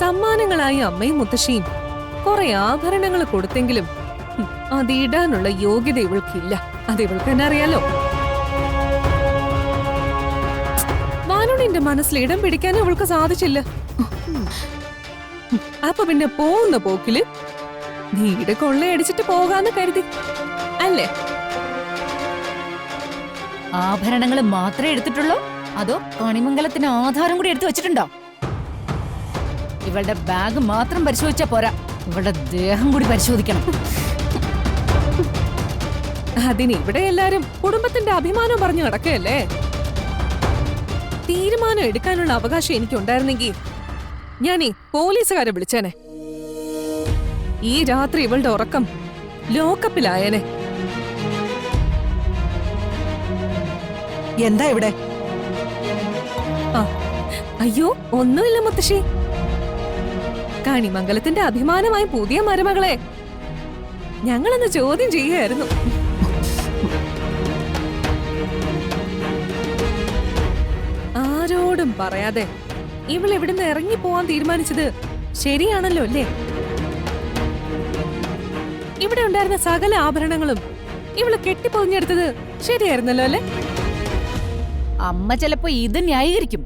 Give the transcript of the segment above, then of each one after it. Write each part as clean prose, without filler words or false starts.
സമ്മാനങ്ങളായി അമ്മയും മുത്തശ്ശിയും കുറെ ആഭരണങ്ങൾ കൊടുത്തെങ്കിലും അതിടാനുള്ള യോഗ്യത ഇവൾക്കില്ല. അത് ഇവൾക്ക് തന്നെ അറിയാലോ. വാനുണിന്റെ മനസ്സിൽ ഇടം പിടിക്കാനും അവൾക്ക് സാധിച്ചില്ല. അപ്പൊ പിന്നെ പോകുന്ന പോക്കില് വീട് കൊള്ളയടിച്ചിട്ട് പോകാന്ന് കരുതി അല്ലേ? ആഭരണങ്ങൾ മാത്രമേ എടുത്തിട്ടുള്ളൂ അതോ കണിമംഗലത്തിന് ആധാരം കൂടി എടുത്തു വെച്ചിട്ടുണ്ടോ? ഇവളുടെ ബാഗ് മാത്രം പരിശോധിച്ചാ പോരാ, ഇവളുടെ ദേഹം കൂടി പരിശോധിക്കണം. അതിന് ഇവിടെ എല്ലാരും കുടുംബത്തിന്റെ അഭിമാനം പറഞ്ഞു നടക്കുകയല്ലേ. തീരുമാനം എടുക്കാനുള്ള അവകാശം എനിക്കുണ്ടായിരുന്നെങ്കിൽ ഞാനീ പോലീസുകാരെ വിളിച്ചേനെ. ഈ രാത്രി ഇവളുടെ ഉറക്കം ലോക്കപ്പിലായേനെ. എന്താ ഇവിടെ? അയ്യോ, ഒന്നുമില്ല മുത്തശ്ശി. കണിമംഗലത്തിന്റെ അഭിമാനമായ പുതിയ മരുമകളെ ഞങ്ങളൊന്ന് ചോദ്യം ചെയ്യുകയായിരുന്നു. ആരോടും പറയാതെ ഇവൾ ഇവിടുന്ന് ഇറങ്ങി പോവാൻ തീരുമാനിച്ചത് ശരിയാണല്ലോ അല്ലേ? ഇവിടെ ഉണ്ടായിരുന്ന സകല ആഭരണങ്ങളും ഇവള് കെട്ടിപ്പൊതിഞ്ഞെടുത്തത് ശരിയായിരുന്നല്ലോ അല്ലേ? അമ്മ ചിലപ്പോ ഇത് ന്യായീകരിക്കും.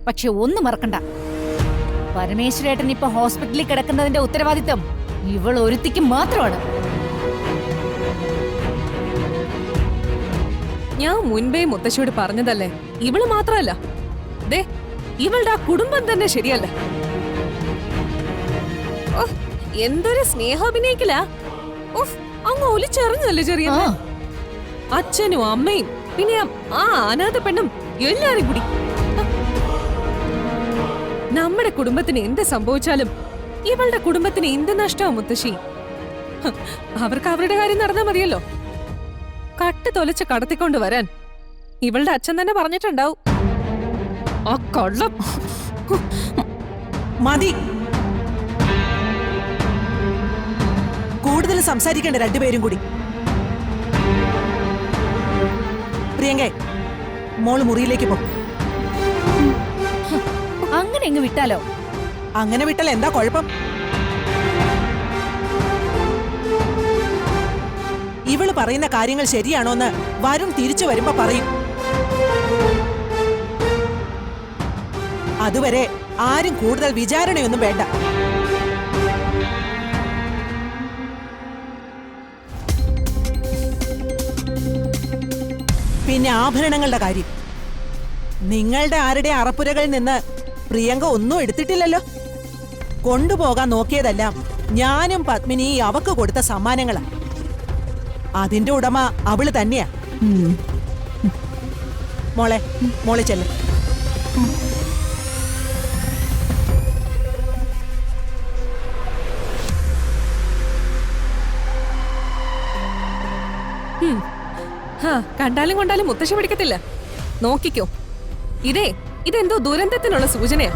പക്ഷെ ഒന്ന് മറക്കണ്ട, പരമേശ്വരേട്ടൻ ഇപ്പൊ ഹോസ്പിറ്റലിൽ കിടക്കുന്നതിന്റെ ഉത്തരവാദിത്തം ഇവൾ ഒരുത്തിക്ക് മാത്രമാണ്. ഞാൻ മുൻപേ മുത്തശ്ശിയോട് പറഞ്ഞതല്ലേ, ഇവള് മാത്രമല്ല, ദേ ഇവളുടെ ആ കുടുംബം തന്നെ ശരിയല്ല. എന്തൊരു സ്നേഹാഭിനയിക്കല. അങ്ങ് ഒലിച്ചെറിഞ്ഞല്ലേ ചെറിയ അച്ഛനും അമ്മയും പിന്നെ ആ അനാഥ പെണ്ണും എല്ലാരും കൂടി. നമ്മുടെ കുടുംബത്തിന് എന്ത് സംഭവിച്ചാലും ഇവളുടെ കുടുംബത്തിന് എന്ത് നഷ്ടവും മുത്തശ്ശി. അവർക്ക് അവരുടെ കാര്യം നടന്നാ മതിയല്ലോ. കട്ട് തൊലച്ച് കടത്തിക്കൊണ്ട് വരാൻ ഇവളുടെ അച്ഛൻ തന്നെ പറഞ്ഞിട്ടുണ്ടാവും. ആ കള്ളം. മതി, കൂടുതൽ സംസാരിക്കേണ്ട രണ്ടുപേരും കൂടി. പ്രിയങ്കേ, മോള് മുറിയിലേക്ക് പോ. അങ്ങനെ എങ്ങ് വിട്ടാലോ? അങ്ങനെ വിട്ടാൽ എന്താ കുഴപ്പം? ഇവള് പറയുന്ന കാര്യങ്ങൾ ശരിയാണോന്ന് വരുൺ തിരിച്ചു വരുമ്പോ പറയും. അതുവരെ ആരും കൂടുതൽ വിചാരണയൊന്നും വേണ്ട. പിന്നെ ആഭരണങ്ങളുടെ കാര്യം, നിങ്ങളുടെ ആരുടെ അറപ്പുരകളിൽ നിന്ന് പ്രിയങ്ക ഒന്നും എടുത്തിട്ടില്ലല്ലോ. കൊണ്ടുപോകാൻ നോക്കിയതെല്ലാം ഞാനും പത്മിനി അവക്ക് കൊടുത്ത സമ്മാനങ്ങളാ. അതിന്റെ ഉടമ അവള് തന്നെയാ. മോളെ, മോളെ ചെല്ല്. കണ്ടാലും കൊണ്ടാലും മുത്തശ്ശി പിടിക്കത്തില്ല. നോക്കിക്കോ, ഇതെന്തോ ദുരന്തത്തിനുള്ള സൂചനയാ.